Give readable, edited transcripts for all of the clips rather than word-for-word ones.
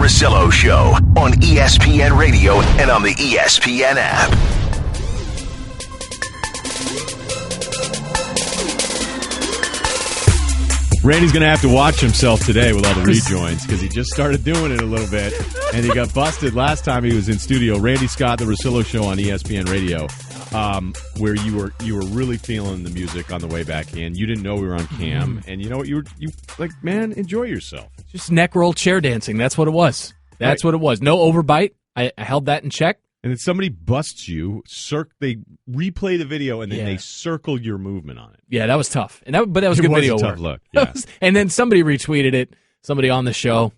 Russillo Show on ESPN Radio and on the ESPN app. Randy's going to have to watch himself today with all the rejoins because he just started doing it a little bit, and he got busted last time he was in studio. Randy Scott, the Russillo Show on ESPN Radio, where you were really feeling the music on the way back in. You didn't know we were on cam, and you know what? You like, man, enjoy yourself. Just neck roll chair dancing. That's what it was. That's what it was. No overbite. I held that in check. And then somebody busts you. They replay the video, and then they circle your movement on it. Yeah, that was tough. But that was good video work. Tough look. Yeah. And then somebody retweeted it. Somebody on the show.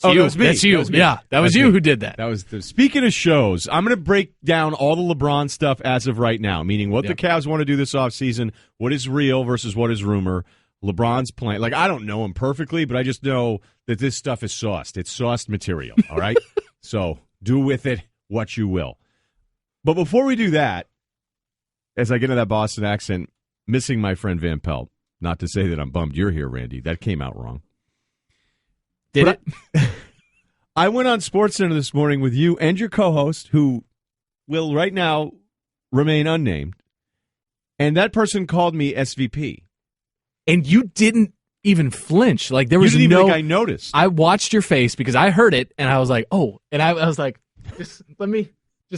That was me. That's you. That was you who did that. That was speaking of shows, I'm going to break down all the LeBron stuff as of right now, meaning what the Cavs want to do this offseason, what is real versus what is rumor. LeBron's playing. Like, I don't know him perfectly, but I just know that this stuff is sauced. It's sauced material, all right? So do with it what you will. But before we do that, as I get into that Boston accent, missing my friend Van Pelt, not to say that I'm bummed you're here, Randy. That came out wrong. Did it? I went on SportsCenter this morning with you and your co-host, who will right now remain unnamed, and that person called me SVP. And you didn't even flinch. Like, there was you didn't even think I noticed. I watched your face because I heard it, and I was like, oh. And I was like, just let me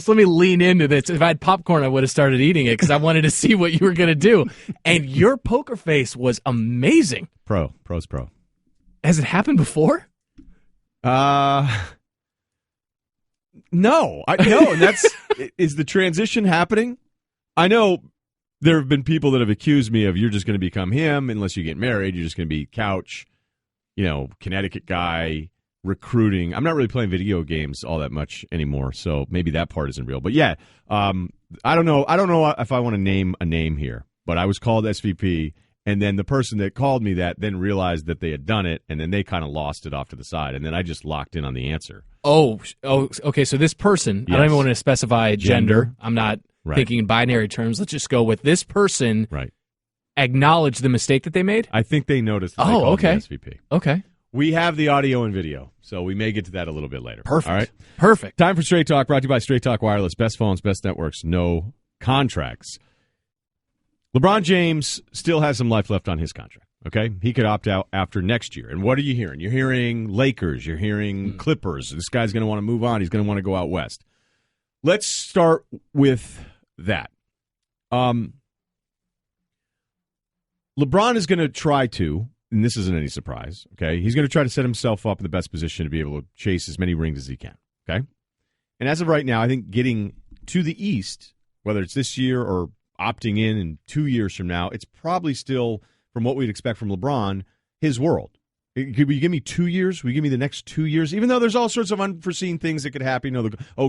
lean into this. If I had popcorn, I would have started eating it because I wanted to see what you were going to do. And your poker face was amazing. Pro's pro. Has it happened before? No. No, and that's is the transition happening? I know there have been people that have accused me of you're just going to become him unless you get married. You're just going to be couch, Connecticut guy, recruiting. I'm not really playing video games all that much anymore, so maybe that part isn't real. But yeah, I don't know. I don't know if I want to name a name here, but I was called SVP, and then the person that called me that then realized that they had done it, and then they kind of lost it off to the side, and then I just locked in on the answer. Oh, okay. So this person, yes. I don't even want to specify gender. I'm not thinking in binary terms. Let's just go with this person. Right. Acknowledge the mistake that they made. I think they noticed. That okay. SVP. Okay. We have the audio and video, so we may get to that a little bit later. Perfect. All right. Perfect. Time for Straight Talk, brought to you by Straight Talk Wireless. Best phones, best networks, no contracts. LeBron James still has some life left on his contract, okay? He could opt out after next year. And what are you hearing? You're hearing Lakers. You're hearing Clippers. This guy's going to want to move on. He's going to want to go out west. Let's start with that. LeBron is going to try to, and this isn't any surprise, okay? He's going to try to set himself up in the best position to be able to chase as many rings as he can, okay? And as of right now, I think getting to the East, whether it's this year or opting in 2 years from now, it's probably still, from what we'd expect from LeBron, his world. Could you give me 2 years? Will you give me the next 2 years? Even though there's all sorts of unforeseen things that could happen.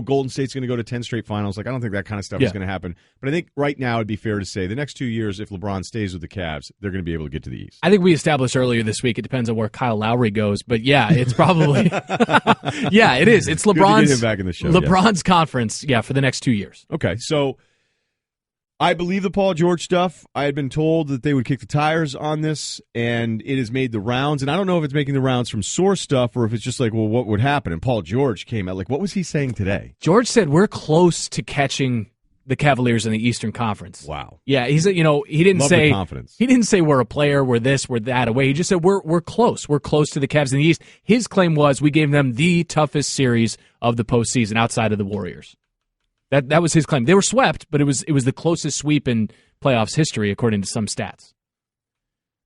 Golden State's going to go to 10 straight finals. Like, I don't think that kind of stuff is going to happen. But I think right now it'd be fair to say the next 2 years, if LeBron stays with the Cavs, they're going to be able to get to the East. I think we established earlier this week it depends on where Kyle Lowry goes. But, yeah, it's probably – yeah, it is. It's LeBron's, good to get him back in the show, LeBron's conference, for the next 2 years. Okay, so – I believe the Paul George stuff. I had been told that they would kick the tires on this, and it has made the rounds. And I don't know if it's making the rounds from source stuff or if it's just like, well, what would happen? And Paul George came out. Like, what was he saying today? George said, we're close to catching the Cavaliers in the Eastern Conference. Wow. Yeah, he didn't Love say the confidence. He didn't say we're a player, we're this, we're that away. He just said we're close. We're close to the Cavs in the East. His claim was we gave them the toughest series of the postseason outside of the Warriors. That was his claim. They were swept, but it was the closest sweep in playoffs history, according to some stats.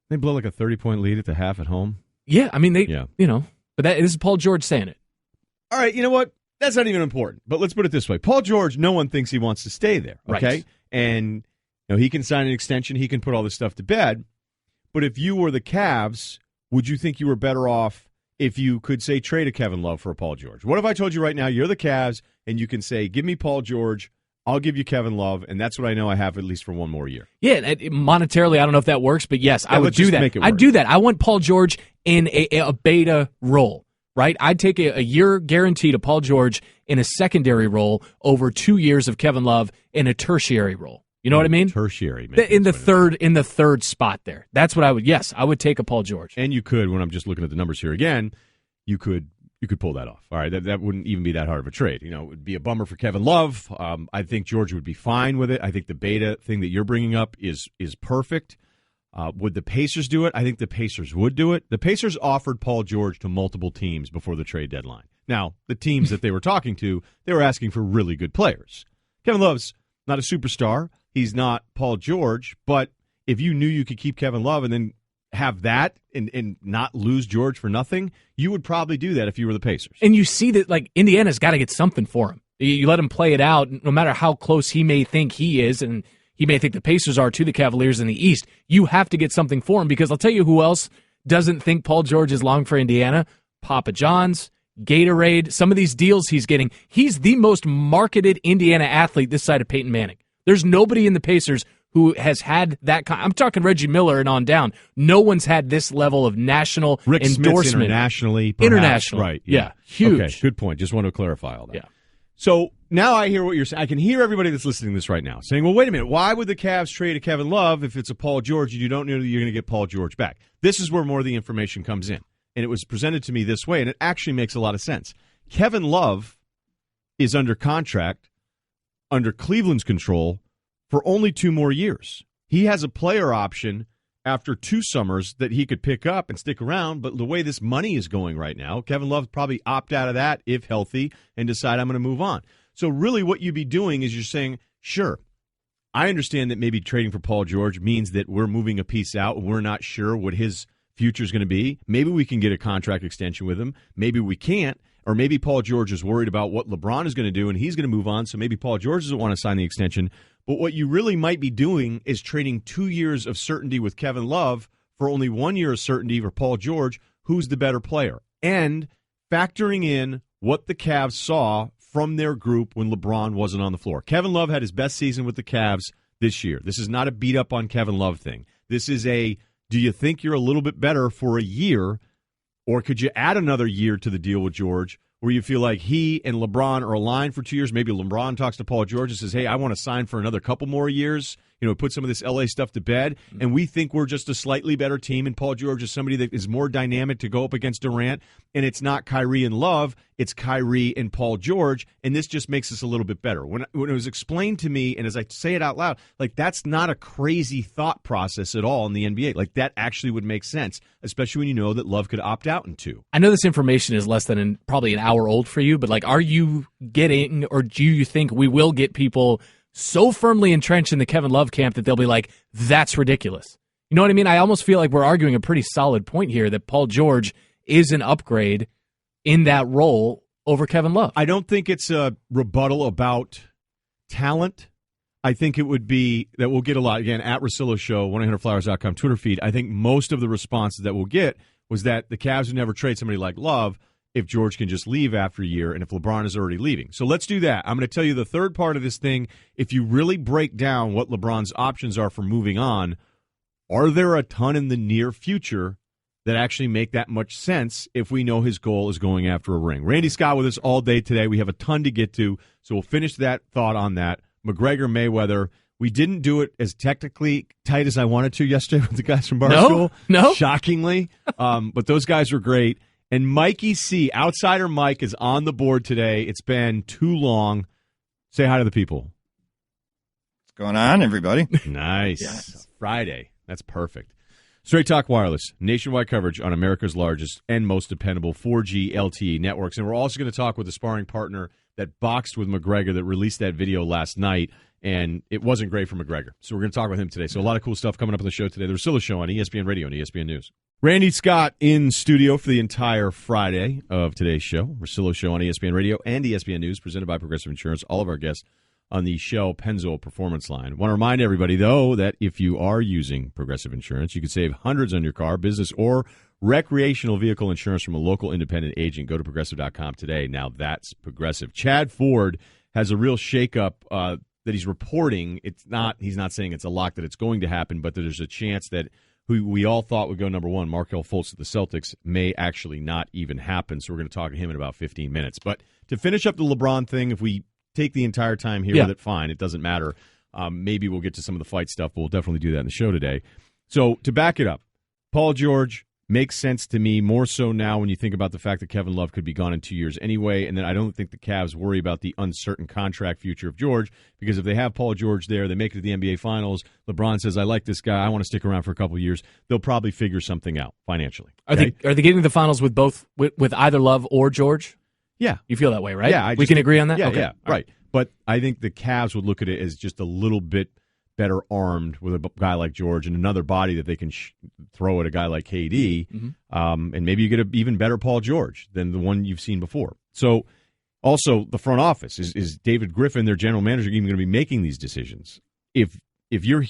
They blow like a 30-point lead at the half at home. Yeah, I mean, but this is Paul George saying it. All right, you know what? That's not even important, but let's put it this way. Paul George, no one thinks he wants to stay there, okay? Right. And he can sign an extension. He can put all this stuff to bed. But if you were the Cavs, would you think you were better off if you could, say, trade a Kevin Love for a Paul George? What if I told you right now you're the Cavs and you can say, give me Paul George, I'll give you Kevin Love, and that's what I know I have at least for one more year. Yeah, monetarily, I don't know if that works, but yes, I would do that. I'd do that. I want Paul George in a beta role, right? I'd take a year guarantee to Paul George in a secondary role over 2 years of Kevin Love in a tertiary role. You know what I mean? Tertiary. In the third spot there. That's what I would. Yes, I would take a Paul George. And you could, when I'm just looking at the numbers here again, you could pull that off. All right, that wouldn't even be that hard of a trade. You know, it would be a bummer for Kevin Love. I think George would be fine with it. I think the beta thing that you're bringing up is perfect. Would the Pacers do it? I think the Pacers would do it. The Pacers offered Paul George to multiple teams before the trade deadline. Now, the teams that they were talking to, they were asking for really good players. Kevin Love's not a superstar. He's not Paul George. But if you knew you could keep Kevin Love and then have that and not lose George for nothing, you would probably do that if you were the Pacers. And you see that, like, Indiana's got to get something for him. You let him play it out, no matter how close he may think he is, and he may think the Pacers are to the Cavaliers in the East. You have to get something for him, because I'll tell you who else doesn't think Paul George is long for Indiana. Papa John's, Gatorade, some of these deals he's getting. He's the most marketed Indiana athlete this side of Peyton Manning. There's nobody in the Pacers who has had that I'm talking Reggie Miller and on down. No one's had this level of national Rick endorsement. Smith's internationally, perhaps. Internationally. Right. Yeah. Huge. Okay, good point. Just want to clarify all that. Yeah. So now I hear what you're saying. I can hear everybody that's listening to this right now saying, well, wait a minute. Why would the Cavs trade a Kevin Love if it's a Paul George and you don't know that you're going to get Paul George back? This is where more of the information comes in. And it was presented to me this way, and it actually makes a lot of sense. Kevin Love is under contract, under Cleveland's control, for only 2 more years. He has a player option after 2 summers that he could pick up and stick around, but the way this money is going right now, Kevin Love probably opt out of that if healthy and decide I'm going to move on. So really what you'd be doing is you're saying, sure, I understand that maybe trading for Paul George means that we're moving a piece out and we're not sure what his future is going to be. Maybe we can get a contract extension with him. Maybe we can't. Or maybe Paul George is worried about what LeBron is going to do and he's going to move on, so maybe Paul George doesn't want to sign the extension. But what you really might be doing is trading 2 years of certainty with Kevin Love for only 1 year of certainty for Paul George, who's the better player, and factoring in what the Cavs saw from their group when LeBron wasn't on the floor. Kevin Love had his best season with the Cavs this year. This is not a beat up on Kevin Love thing. This is a, do you think you're a little bit better for a year, or could you add another year to the deal with George where you feel like he and LeBron are aligned for 2 years? Maybe LeBron talks to Paul George and says, hey, I want to sign for another couple more years, put some of this L.A. stuff to bed, and we think we're just a slightly better team, and Paul George is somebody that is more dynamic to go up against Durant, and it's not Kyrie and Love, it's Kyrie and Paul George, and this just makes us a little bit better. When it was explained to me, and as I say it out loud, like, that's not a crazy thought process at all in the NBA. Like, that actually would make sense, especially when you know that Love could opt out in 2. I know this information is less than probably an hour old for you, but, like, are you getting, or do you think we will get people so firmly entrenched in the Kevin Love camp that they'll be like, that's ridiculous? You know what I mean? I almost feel like we're arguing a pretty solid point here that Paul George is an upgrade in that role over Kevin Love. I don't think it's a rebuttal about talent. I think it would be that we'll get a lot, again, at Russillo Show, 1-800-Flowers.com Twitter feed. I think most of the responses that we'll get was that the Cavs would never trade somebody like Love if George can just leave after a year and if LeBron is already leaving. So let's do that. I'm going to tell you the third part of this thing. If you really break down what LeBron's options are for moving on, are there a ton in the near future that actually make that much sense if we know his goal is going after a ring? Randy Scott with us all day today. We have a ton to get to, so we'll finish that thought on that. McGregor, Mayweather. We didn't do it as technically tight as I wanted to yesterday with the guys from Barstool. No. Shockingly. But those guys were great. And Mikey C., Outsider Mike, is on the board today. It's been too long. Say hi to the people. What's going on, everybody? Nice. Yes. Friday. That's perfect. Straight Talk Wireless, nationwide coverage on America's largest and most dependable 4G LTE networks. And we're also going to talk with a sparring partner that boxed with McGregor that released that video last night, and it wasn't great for McGregor. So we're going to talk with him today. So a lot of cool stuff coming up on the show today. The Russillo Show on ESPN Radio and ESPN News. Randy Scott in studio for the entire Friday of today's show. Russillo Show on ESPN Radio and ESPN News, presented by Progressive Insurance. All of our guests on the Shell Pennzoil Performance Line. I want to remind everybody, though, that if you are using Progressive Insurance, you can save hundreds on your car, business, or recreational vehicle insurance from a local independent agent. Go to Progressive.com today. Now that's Progressive. Chad Ford has a real shakeup that he's reporting. He's not saying it's a lock that it's going to happen, but there's a chance that who we all thought would go number 1, Markelle Fultz of the Celtics, may actually not even happen. So we're going to talk to him in about 15 minutes. But to finish up the LeBron thing, if we take the entire time here with it, fine. It doesn't matter. Maybe we'll get to some of the fight stuff, but we'll definitely do that in the show today. So to back it up, Paul George makes sense to me more so now when you think about the fact that Kevin Love could be gone in 2 years anyway, and then I don't think the Cavs worry about the uncertain contract future of George, because if they have Paul George there, they make it to the NBA Finals, LeBron says, I like this guy, I want to stick around for a couple of years, they'll probably figure something out financially. Okay? Are they getting to the Finals with both with either Love or George? Yeah. You feel that way, right? Yeah. We can agree on that? Yeah, okay. yeah, right. But I think the Cavs would look at it as just a little bit better armed with a guy like George and another body that they can throw at a guy like KD, and maybe you get an even better Paul George than the one you've seen before. So also the front office, is David Griffin, their general manager, even going to be making these decisions? If you're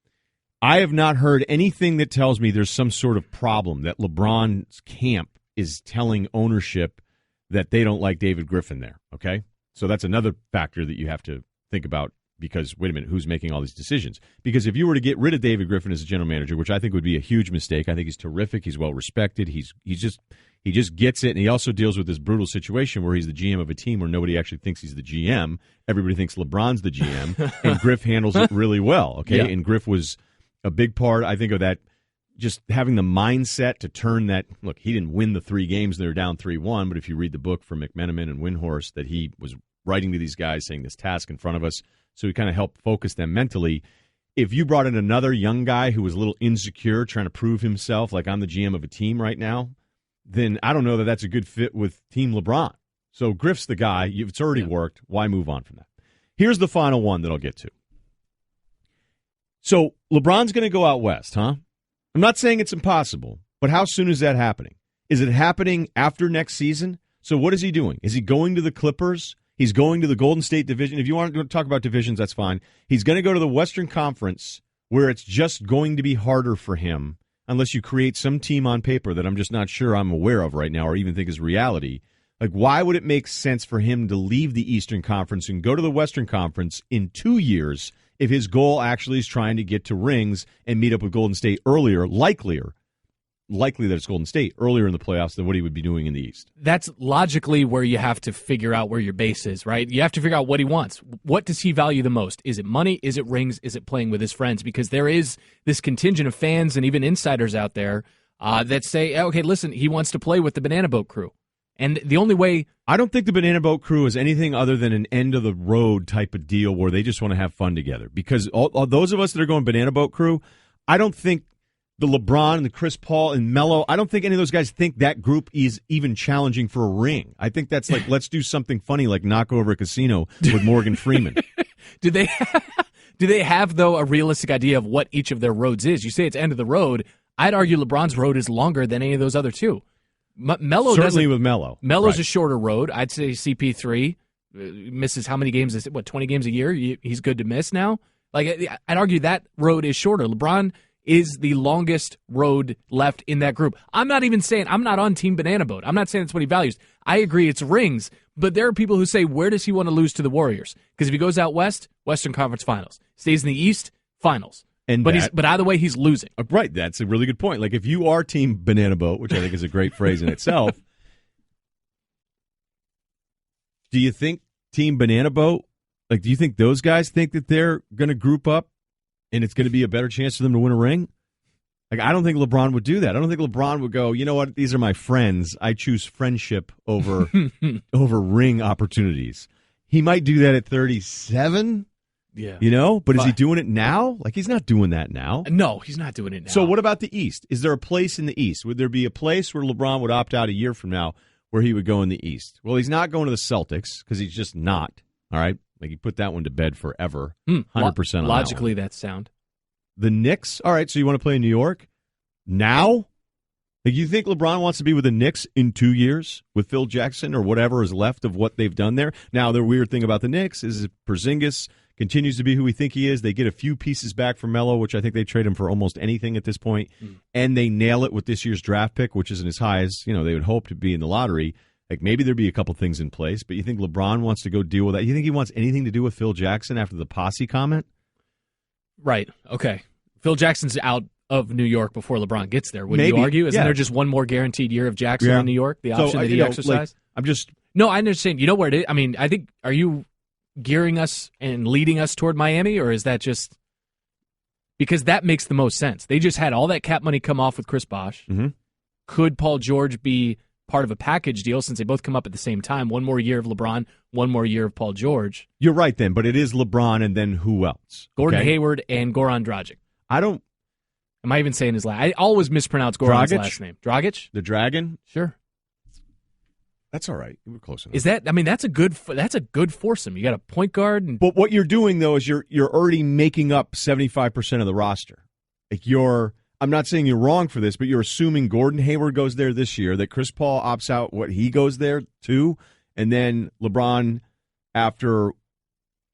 – I have not heard anything that tells me there's some sort of problem that LeBron's camp is telling ownership that they don't like David Griffin there, okay? So that's another factor that you have to think about. Because, wait a minute, who's making all these decisions? Because if you were to get rid of David Griffin as a general manager, which I think would be a huge mistake, I think he's terrific, he's well-respected, he just gets it, and he also deals with this brutal situation where he's the GM of a team where nobody actually thinks he's the GM. Everybody thinks LeBron's the GM, and Griff handles it really well, okay? Yeah. And Griff was a big part, I think, of that, just having the mindset to turn that. Look, he didn't win the 3 games, they were down 3-1, but if you read the book from McMenamin and Windhorst that he was writing to these guys saying this task in front of us, so he kind of helped focus them mentally. If you brought in another young guy who was a little insecure, trying to prove himself, like I'm the GM of a team right now, then I don't know that that's a good fit with Team LeBron. So Griff's the guy. It's already worked. Why move on from that? Here's the final one that I'll get to. So LeBron's going to go out west, huh? I'm not saying it's impossible, but how soon is that happening? Is it happening after next season? So what is he doing? Is he going to the Clippers? He's going to the Golden State division. If you want to talk about divisions, that's fine. He's going to go to the Western Conference, where it's just going to be harder for him unless you create some team on paper that I'm just not sure I'm aware of right now or even think is reality. Like, why would it make sense for him to leave the Eastern Conference and go to the Western Conference in 2 years if his goal actually is trying to get to rings and meet up with Golden State earlier, likely that it's Golden State earlier in the playoffs than what he would be doing in the East? That's logically where you have to figure out where your base is, right? You have to figure out what he wants. What does he value the most? Is it money? Is it rings? Is it playing with his friends? Because there is this contingent of fans and even insiders out there that say, okay, listen, he wants to play with the Banana Boat crew. And the only way... I don't think the Banana Boat crew is anything other than an end-of-the-road type of deal where they just want to have fun together. Because all those of us that are going Banana Boat crew, I don't think the LeBron and the Chris Paul and Melo, I don't think any of those guys think that group is even challenging for a ring. I think that's like, let's do something funny like knock over a casino with Morgan Freeman. Do they have, though, a realistic idea of what each of their roads is? You say it's end of the road. I'd argue LeBron's road is longer than any of those other two. Melo certainly with Melo. Melo's right. A shorter road. I'd say CP3 misses how many games? 20 games a year? He's good to miss now? Like, I'd argue that road is shorter. LeBron is the longest road left in that group. I'm not even saying, I'm not on Team Banana Boat. I'm not saying that's what he values. I agree it's rings, but there are people who say, where does he want to lose to the Warriors? Because if he goes out west, Western Conference Finals. Stays in the East, Finals. But either way, he's losing. Right, that's a really good point. Like, if you are Team Banana Boat, which I think is a great phrase in itself, do you think Team Banana Boat, like, do you think those guys think that they're going to group up and it's going to be a better chance for them to win a ring? Like, I don't think LeBron would do that. I don't think LeBron would go, you know what, these are my friends. I choose friendship over over ring opportunities. He might do that at 37. Yeah. You know? But is he doing it now? Like, he's not doing that now. No, he's not doing it now. So what about the East? Is there a place in the East? Would there be a place where LeBron would opt out a year from now where he would go in the East? Well, he's not going to the Celtics because he's just not. All right? Like, he put that one to bed forever. 100% on logically, that one. That's sound. The Knicks? All right, so you want to play in New York? Now? Like, you think LeBron wants to be with the Knicks in 2 years with Phil Jackson or whatever is left of what they've done there? Now, the weird thing about the Knicks is Porzingis continues to be who we think he is. They get a few pieces back from Melo, which I think they trade him for almost anything at this point, and they nail it with this year's draft pick, which isn't as high as they would hope to be in the lottery. Like, maybe there'd be a couple things in place, but you think LeBron wants to go deal with that? You think he wants anything to do with Phil Jackson after the posse comment? Right. Okay. Phil Jackson's out of New York before LeBron gets there. Would Maybe. you argue? Isn't there just one more guaranteed year of Jackson in New York? The option that he exercised? I'm just... No, I understand. You know where it is? I mean, I think, are you gearing us and leading us toward Miami, or is that just because that makes the most sense? They just had all that cap money come off with Chris Bosh. Mm-hmm. Could Paul George be part of a package deal since they both come up at the same time? One more year of LeBron, one more year of Paul George. You're right then, but it is LeBron and then who else? Gordon Hayward and Goran Dragic. Am I even saying his last? I always mispronounce Goran's last name. Dragic? The Dragon? Sure. That's all right. You were close enough. Is that? I mean, that's a good foursome. You got a point guard. But what you're doing though is you're already making up 75% of the roster. Like I'm not saying you're wrong for this, but you're assuming Gordon Hayward goes there this year, that Chris Paul opts out, he goes there too, and then LeBron, after,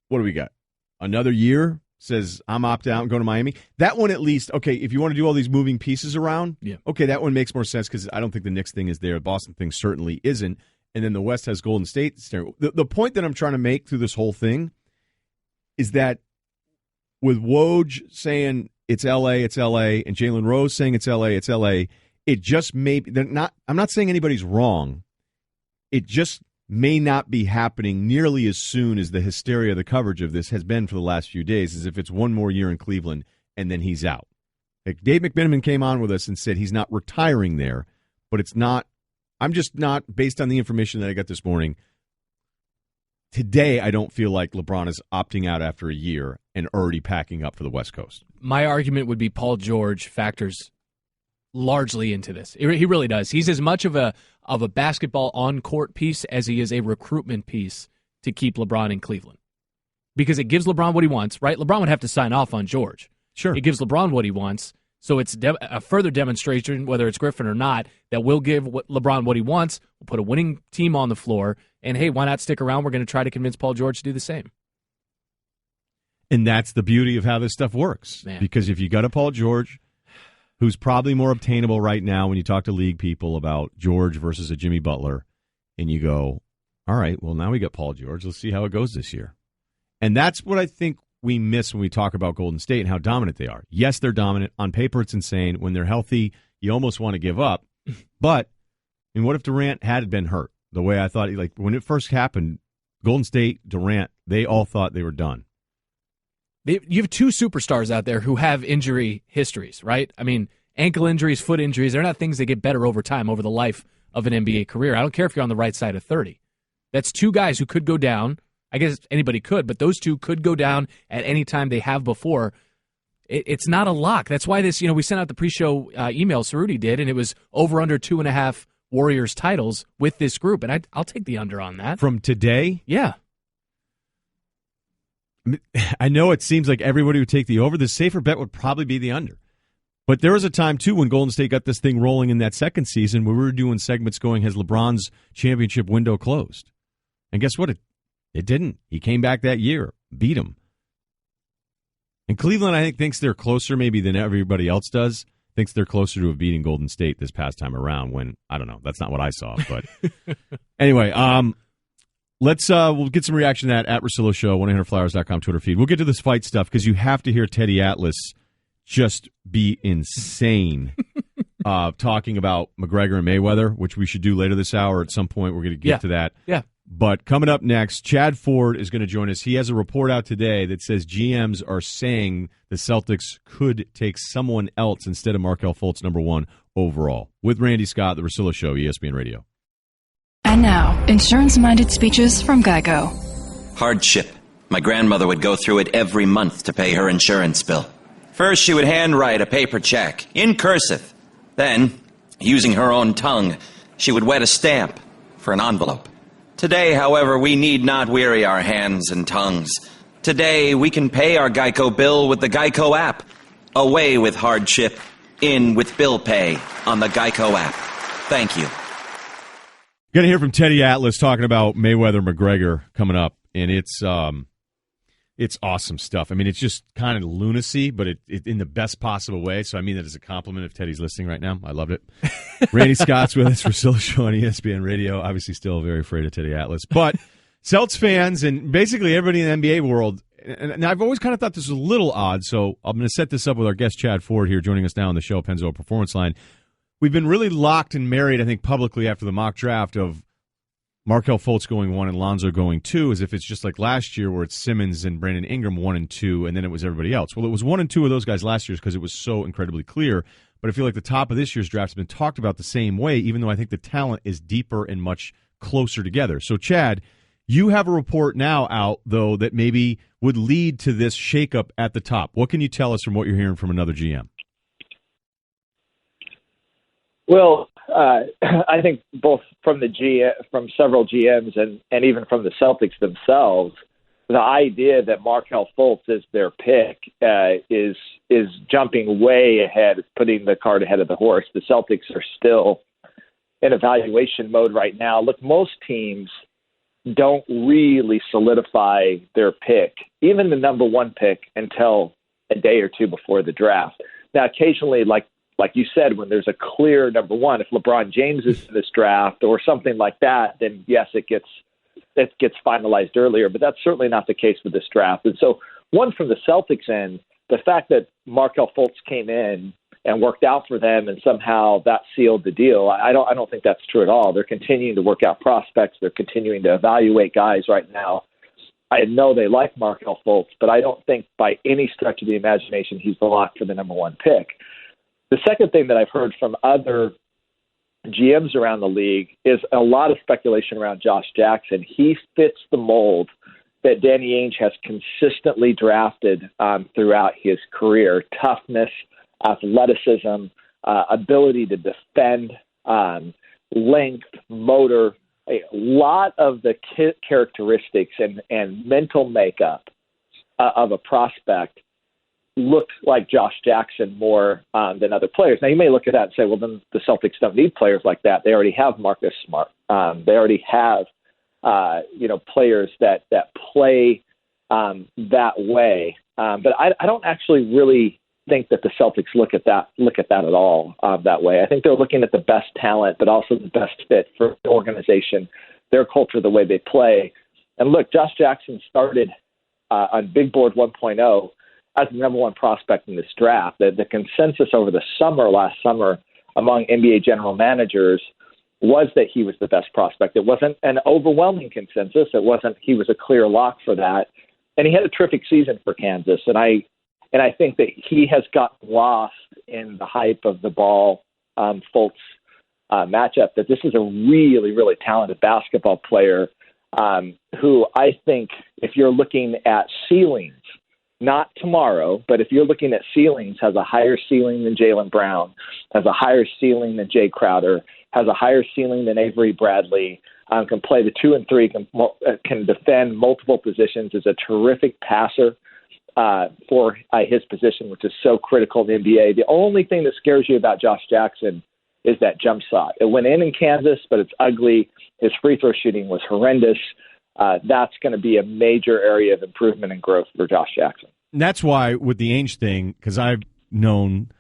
what do we got? Another year, says, I'm opt out and go to Miami. That one at least, okay, if you want to do all these moving pieces around, okay, that one makes more sense because I don't think the Knicks thing is there. The Boston thing certainly isn't. And then the West has Golden State. The point that I'm trying to make through this whole thing is that with Woj saying it's L.A., and Jalen Rose saying it's L.A., it just may be, I'm not saying anybody's wrong. It just may not be happening nearly as soon as the hysteria of the coverage of this has been for the last few days, as if it's one more year in Cleveland and then he's out. Like Dave McMenamin came on with us and said he's not retiring there, but it's not, I'm just not, based on the information that I got this morning, today I don't feel like LeBron is opting out after a year and already packing up for the West Coast. My argument would be Paul George factors largely into this. He really does. He's as much of a basketball on-court piece as he is a recruitment piece to keep LeBron in Cleveland. Because it gives LeBron what he wants, right? LeBron would have to sign off on George. Sure. It gives LeBron what he wants, so it's a further demonstration, whether it's Griffin or not, that we'll give LeBron what he wants, we'll put a winning team on the floor, and hey, why not stick around? We're going to try to convince Paul George to do the same. And that's the beauty of how this stuff works. Man. Because if you got a Paul George, who's probably more obtainable right now when you talk to league people about George versus a Jimmy Butler, and you go, all right, well, now we got Paul George. Let's see how it goes this year. And that's what I think we miss when we talk about Golden State and how dominant they are. Yes, they're dominant. On paper, it's insane. When they're healthy, you almost want to give up. But, I mean, what if Durant had been hurt? The way I thought, like when it first happened, Golden State, Durant, they all thought they were done. You have two superstars out there who have injury histories, right? I mean, ankle injuries, foot injuries, they're not things that get better over time, over the life of an NBA career. I don't care if you're on the right side of 30. That's two guys who could go down. I guess anybody could, but those two could go down at any time they have before. It's not a lock. That's why this, we sent out the pre-show email, Cerruti did, and it was over under 2.5 Warriors titles with this group, and I'll take the under on that. From today? Yeah. I know it seems like everybody would take the over. The safer bet would probably be the under. But there was a time, too, when Golden State got this thing rolling in that second season where we were doing segments going, has LeBron's championship window closed? And guess what? It didn't. He came back that year, beat him. And Cleveland, I think, thinks they're closer maybe than everybody else does. Thinks they're closer to beating Golden State this past time around when, I don't know, that's not what I saw. But anyway, we'll get some reaction to that at Russillo Show, 1-800-Flowers.com Twitter feed. We'll get to this fight stuff because you have to hear Teddy Atlas just be insane talking about McGregor and Mayweather, which we should do later this hour. At some point, we're going to get to that. Yeah. But coming up next, Chad Ford is going to join us. He has a report out today that says GMs are saying the Celtics could take someone else instead of Markelle Fultz, number 1 overall. With Randy Scott, the Russillo Show, ESPN Radio. And now, insurance-minded speeches from Geico. Hardship. My grandmother would go through it every month to pay her insurance bill. First, she would handwrite a paper check, in cursive. Then, using her own tongue, she would wet a stamp for an envelope. Today, however, we need not weary our hands and tongues. Today, we can pay our Geico bill with the Geico app. Away with hardship, in with bill pay on the Geico app. Thank you. Going to hear from Teddy Atlas talking about Mayweather-McGregor coming up, and it's awesome stuff. I mean, it's just kind of lunacy, but it in the best possible way. So I mean that as a compliment if Teddy's listening right now. I loved it. Randy Scott's with us for Russillo Show on ESPN Radio. Obviously still very afraid of Teddy Atlas. But Celtics fans and basically everybody in the NBA world, and I've always kind of thought this was a little odd, so I'm going to set this up with our guest Chad Ford here joining us now on the show, Pennzoil Performance Line. We've been really locked and married, I think, publicly after the mock draft of Markelle Fultz going 1 and Lonzo going 2, as if it's just like last year where it's Simmons and Brandon Ingram 1 and 2, and then it was everybody else. Well, it was 1 and 2 of those guys last year because it was so incredibly clear. But I feel like the top of this year's draft has been talked about the same way, even though I think the talent is deeper and much closer together. So, Chad, you have a report now out, though, that maybe would lead to this shakeup at the top. What can you tell us from what you're hearing from another GM? Well, I think both from from several GMs and even from the Celtics themselves, the idea that Markelle Fultz is their pick is jumping way ahead, putting the cart ahead of the horse. The Celtics are still in evaluation mode right now. Look, most teams don't really solidify their pick, even the number one pick, until a day or two before the draft. Now, occasionally, like you said, when there's a clear number one, if LeBron James is in this draft or something like that, then yes, it gets finalized earlier. But that's certainly not the case with this draft. And so, one from the Celtics end, the fact that Markelle Fultz came in and worked out for them and somehow that sealed the deal, I don't think that's true at all. They're continuing to work out prospects. They're continuing to evaluate guys right now. I know they like Markelle Fultz, but I don't think by any stretch of the imagination he's the lock for the number one pick. The second thing that I've heard from other GMs around the league is a lot of speculation around Josh Jackson. He fits the mold that Danny Ainge has consistently drafted throughout his career: toughness, athleticism, ability to defend, length, motor, a lot of the characteristics and mental makeup of a prospect looks like Josh Jackson more than other players. Now, you may look at that and say, well, then the Celtics don't need players like that. They already have Marcus Smart. They already have, players that play that way. But I don't actually really think that the Celtics look at that at all that way. I think they're looking at the best talent, but also the best fit for the organization, their culture, the way they play. And look, Josh Jackson started on Big Board 1.0 as the number one prospect in this draft. The consensus over the last summer among NBA general managers was that he was the best prospect. It wasn't an overwhelming consensus. It wasn't he was a clear lock for that. And he had a terrific season for Kansas. And I think that he has gotten lost in the hype of the Ball Fultz matchup, that this is a really, really talented basketball player who I think, if you're looking at ceilings, not tomorrow, but if you're looking at ceilings, has a higher ceiling than Jaylen Brown, has a higher ceiling than Jay Crowder, has a higher ceiling than Avery Bradley, can play the 2 and 3, can defend multiple positions, is a terrific passer for his position, which is so critical in the NBA. The only thing that scares you about Josh Jackson is that jump shot. It went in Kansas, but it's ugly. His free throw shooting was horrendous. That's going to be a major area of improvement and growth for Josh Jackson. And that's why with the Ainge thing, because I've known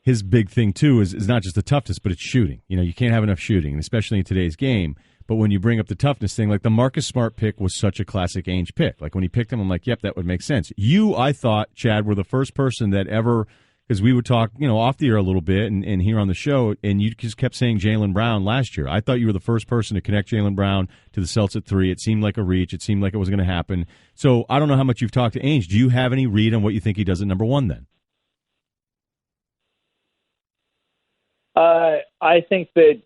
his big thing too is not just the toughness, but it's shooting. You know, you can't have enough shooting, especially in today's game. But when you bring up the toughness thing, like the Marcus Smart pick was such a classic Ainge pick. Like when he picked him, I'm like, yep, that would make sense. You, I thought, Chad, were the first person that ever, because we would talk, off the air a little bit and here on the show, and you just kept saying Jaylen Brown last year. I thought you were the first person to connect Jaylen Brown to the Celtics at 3. It seemed like a reach. It seemed like it was going to happen. So I don't know how much you've talked to Ainge. Do you have any read on what you think he does at number 1 then? I think that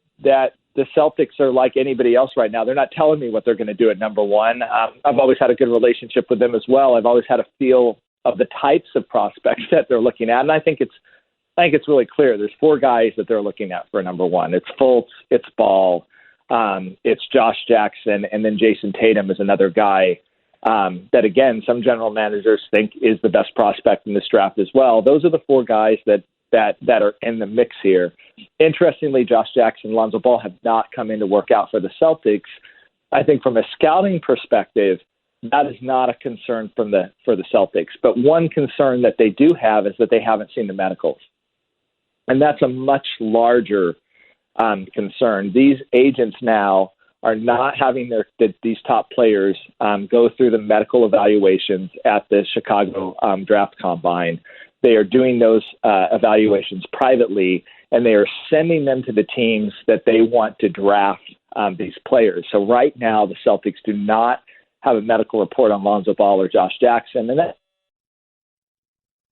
the Celtics are like anybody else right now. They're not telling me what they're going to do at number 1. I've always had a good relationship with them as well. I've always had a feel of the types of prospects that they're looking at, and I think it's really clear. There's 4 guys that they're looking at for number 1. It's Fultz, it's Ball, it's Josh Jackson, and then Jason Tatum is another guy that, again, some general managers think is the best prospect in this draft as well. Those are the 4 guys that are in the mix here. Interestingly, Josh Jackson and Lonzo Ball have not come in to work out for the Celtics. I think from a scouting perspective, that is not a concern for the Celtics. But one concern that they do have is that they haven't seen the medicals. And that's a much larger concern. These agents now are not having these top players go through the medical evaluations at the Chicago Draft Combine. They are doing those evaluations privately, and they are sending them to the teams that they want to draft these players. So right now, the Celtics do not have a medical report on Lonzo Ball or Josh Jackson, and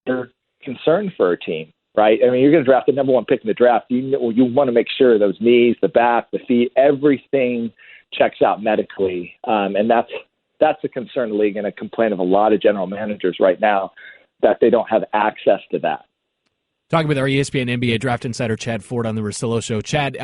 they're concerned for a team, right? I mean, you're going to draft the number one pick in the draft. You want to make sure those knees, the back, the feet, everything checks out medically, and that's a concern in the league and a complaint of a lot of general managers right now that they don't have access to that. Talking with our ESPN NBA draft insider Chad Ford on the Russillo Show. Chad,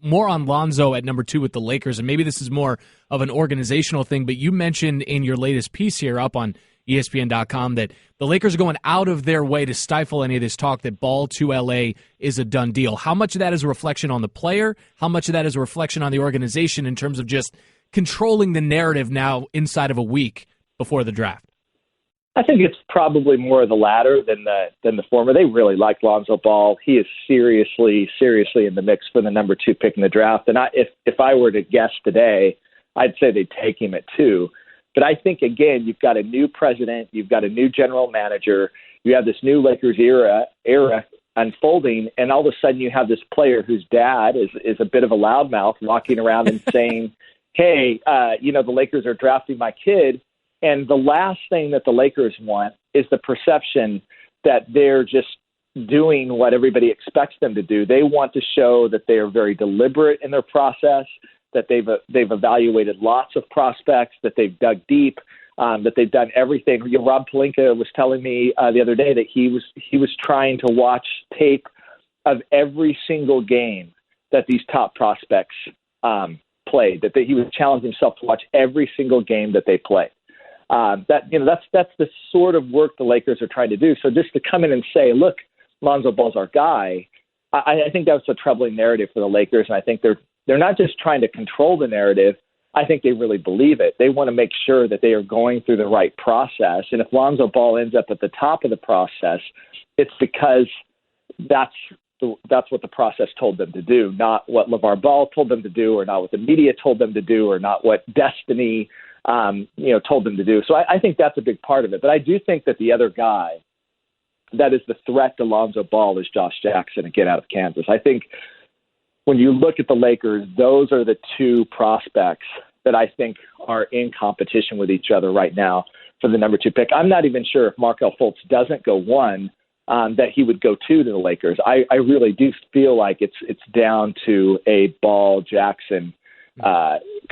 more on Lonzo at number 2 with the Lakers, and maybe this is more of an organizational thing, but you mentioned in your latest piece here up on ESPN.com that the Lakers are going out of their way to stifle any of this talk that Ball to L.A. is a done deal. How much of that is a reflection on the player? How much of that is a reflection on the organization in terms of just controlling the narrative now inside of a week before the draft? I think it's probably more of the latter than the former. They really like Lonzo Ball. He is seriously in the mix for the number 2 pick in the draft. And if I were to guess today, I'd say they'd take him at 2. But I think, again, you've got a new president, you've got a new general manager, you have this new Lakers era unfolding, and all of a sudden you have this player whose dad is a bit of a loudmouth walking around and saying, hey, the Lakers are drafting my kid. And the last thing that the Lakers want is the perception that they're just doing what everybody expects them to do. They want to show that they are very deliberate in their process, that they've evaluated lots of prospects, that they've dug deep, that they've done everything. Rob Pelinka was telling me the other day that he was trying to watch tape of every single game that these top prospects played. That he was challenging himself to watch every single game that they played. That's the sort of work the Lakers are trying to do. So just to come in and say, look, Lonzo Ball's our guy, I think that's a troubling narrative for the Lakers, and I think they're not just trying to control the narrative. I think they really believe it. They want to make sure that they are going through the right process, and if Lonzo Ball ends up at the top of the process, it's because that's what the process told them to do, not what LeVar Ball told them to do, or not what the media told them to do, or not what Destiny told them to do. So I think that's a big part of it. But I do think that the other guy that is the threat to Lonzo Ball is Josh Jackson, again, out of Kansas. I think when you look at the Lakers, those are the 2 prospects that I think are in competition with each other right now for the number 2 pick. I'm not even sure if Markelle Fultz doesn't go 1, that he would go 2 to the Lakers. I really do feel like it's down to a Ball Jackson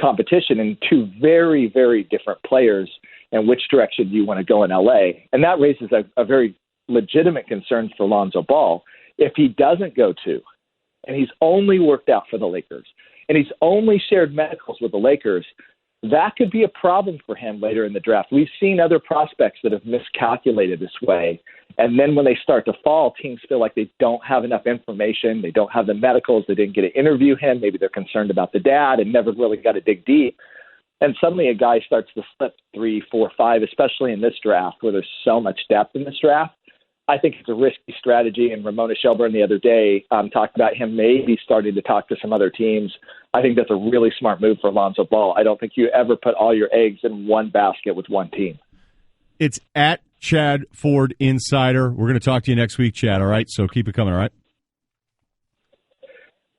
competition, and 2 very, very different players, and which direction do you want to go in L.A. And that raises a very legitimate concern for Lonzo Ball. If he doesn't go 2, and he's only worked out for the Lakers, and he's only shared medicals with the Lakers, that could be a problem for him later in the draft. We've seen other prospects that have miscalculated this way, and then when they start to fall, teams feel like they don't have enough information, they don't have the medicals, they didn't get to interview him, maybe they're concerned about the dad and never really got to dig deep. And suddenly a guy starts to slip 3, 4, 5, especially in this draft where there's so much depth in this draft. I think it's a risky strategy, and Ramona Shelburne the other day talked about him maybe starting to talk to some other teams. I think that's a really smart move for Lonzo Ball. I don't think you ever put all your eggs in one basket with one team. It's at Chad Ford Insider. We're going to talk to you next week, Chad, all right? So keep it coming, all right?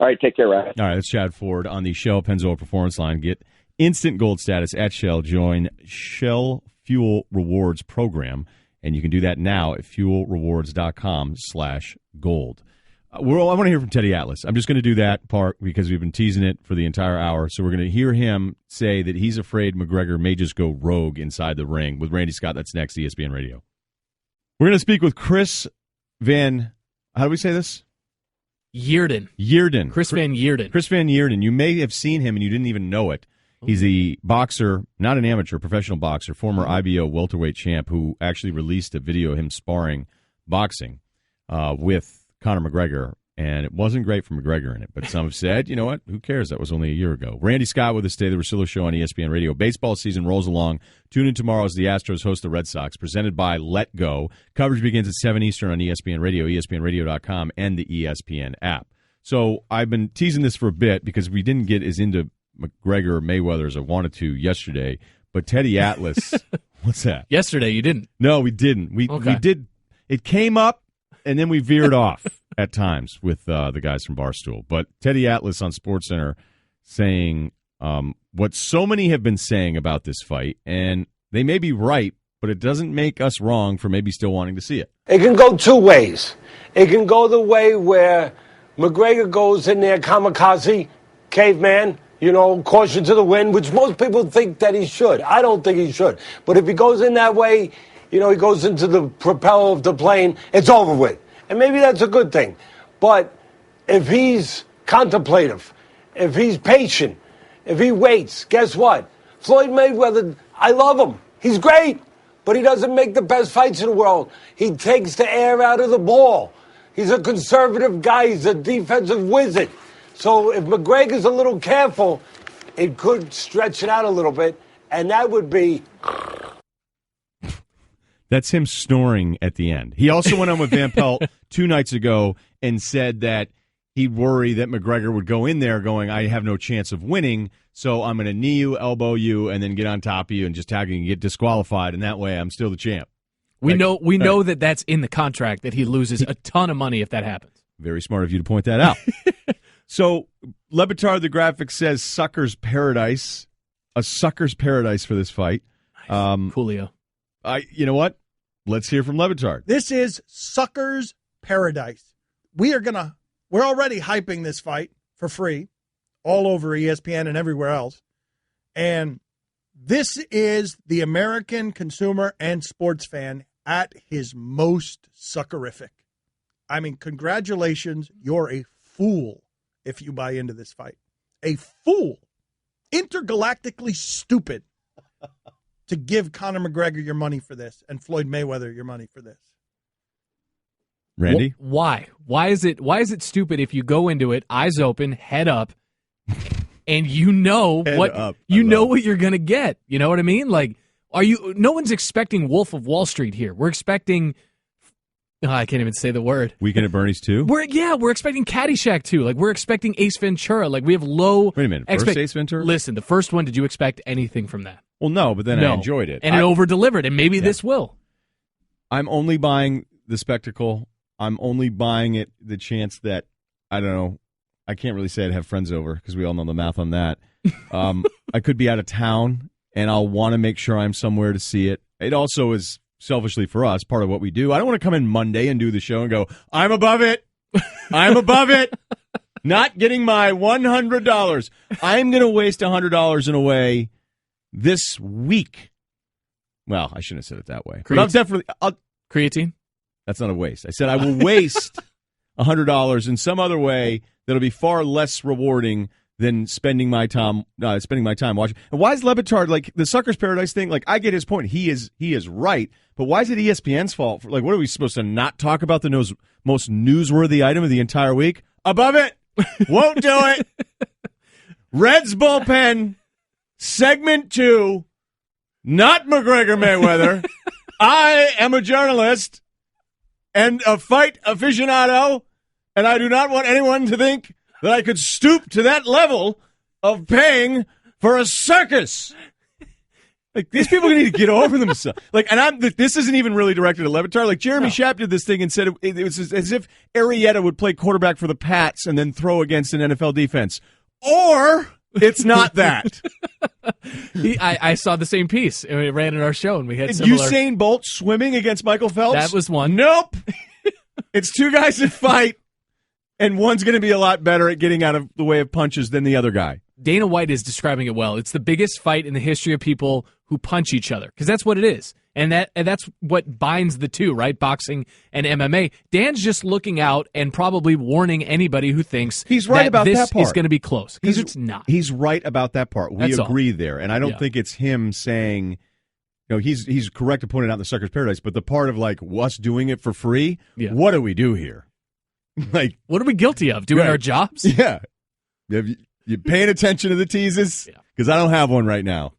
All right, take care, Ryan. All right, that's Chad Ford on the Shell Pennzoil Performance Line. Get instant gold status at Shell. Join Shell Fuel Rewards program. And you can do that now at fuelrewards.com/gold. I want to hear from Teddy Atlas. I'm just going to do that part because we've been teasing it for the entire hour. So we're going to hear him say that he's afraid McGregor may just go rogue inside the ring. With Randy Scott, that's next, ESPN Radio. We're going to speak with Chris Van, how do we say this? Yearden. Chris Van Yearden. Chris Van Yearden. You may have seen him and you didn't even know it. He's a boxer, not an amateur, professional boxer, former IBO welterweight champ who actually released a video of him sparring boxing with Conor McGregor. And it wasn't great for McGregor in it. But some have said, you know what, who cares? That was only a year ago. Randy Scott with us today, the Russillo Show on ESPN Radio. Baseball season rolls along. Tune in tomorrow as the Astros host the Red Sox, presented by Let Go. Coverage begins at 7 Eastern on ESPN Radio, ESPNradio.com, and the ESPN app. So I've been teasing this for a bit because we didn't get as into McGregor or Mayweather as I wanted to yesterday, but Teddy Atlas, what's that? Yesterday you didn't. No, we didn't. We did. It came up, and then we veered off at times with the guys from Barstool. But Teddy Atlas on SportsCenter saying what so many have been saying about this fight, and they may be right, but it doesn't make us wrong for maybe still wanting to see it. It can go two ways. It can go the way where McGregor goes in there kamikaze, caveman, caution to the wind, which most people think that he should. I don't think he should. But if he goes in that way, he goes into the propeller of the plane, it's over with. And maybe that's a good thing. But if he's contemplative, if he's patient, if he waits, guess what? Floyd Mayweather, I love him. He's great. But he doesn't make the best fights in the world. He takes the air out of the ball. He's a conservative guy. He's a defensive wizard. So if McGregor's a little careful, it could stretch it out a little bit, and that would be... That's him snoring at the end. He also went on with Van Pelt 2 nights ago and said that he'd worry that McGregor would go in there going, I have no chance of winning, so I'm going to knee you, elbow you, and then get on top of you and just tag you and get disqualified, and that way I'm still the champ. We know that that's in the contract, that he loses a ton of money if that happens. Very smart of you to point that out. So, Le Batard, the graphic says sucker's paradise. A sucker's paradise for this fight. Nice. Coolio. You know what? Let's hear from Le Batard. This is sucker's paradise. We're already hyping this fight for free all over ESPN and everywhere else. And this is the American consumer and sports fan at his most suckerific. I mean, congratulations. You're a fool if you buy into this fight. A fool. Intergalactically stupid to give Conor McGregor your money for this and Floyd Mayweather your money for this. Randy? Why? Why is it stupid if you go into it, eyes open, head up, and you know what you're going to get? You know what I mean? Like, no one's expecting Wolf of Wall Street here. We're expecting I can't even say the word. Weekend at Bernie's 2? We're expecting Caddyshack 2. Like, we're expecting Ace Ventura. Like, we have low... Wait a minute, first Ace Ventura? Listen, the first one, did you expect anything from that? Well, no, but then I enjoyed it. And it over-delivered, and maybe this will. I'm only buying the spectacle. I'm only buying it the chance that, I don't know, I can't really say I'd have friends over, because we all know the math on that. I could be out of town, and I'll want to make sure I'm somewhere to see it. It also is... selfishly for us, part of what we do. I don't want to come in Monday and do the show and go, I'm above it. I'm above it. Not getting my $100. I'm going to waste $100 in a way this week. Well, I shouldn't have said it that way. But Creatine? That's not a waste. I said I will waste $100 in some other way that'll be far less rewarding than spending my time watching. And why is Le Batard, like, the Sucker's Paradise thing? Like, I get his point. He is right. But why is it ESPN's fault? Like, what are we supposed to not talk about the most newsworthy item of the entire week? Above it. Won't do it. Reds bullpen, segment 2, not McGregor Mayweather. I am a journalist and a fight aficionado, and I do not want anyone to think that I could stoop to that level of paying for a circus. Like, these people need to get over themselves. Like, and this isn't even really directed at Le Batard. Like, Jeremy Schaap did this thing and said it was as if Arrieta would play quarterback for the Pats and then throw against an NFL defense. Or it's not that. I saw the same piece. And it ran in our show, and we had similar. Usain Bolt swimming against Michael Phelps? That was one. Nope. It's two guys that fight. And one's going to be a lot better at getting out of the way of punches than the other guy. Dana White is describing it well. It's the biggest fight in the history of people who punch each other, because that's what it is. And that's what binds the two, right? Boxing and MMA. Dan's just looking out and probably warning anybody who thinks he's right about this that part. Is going to be close, because it's not. He's right about that part. We That's agree all. there. And I don't think it's him saying, he's correct to point out the Sucker's Paradise, but the part of, like, us doing it for free, what do we do here? Like, what are we guilty of? Doing our jobs? Yeah. You paying attention to the teases? Because I don't have one right now.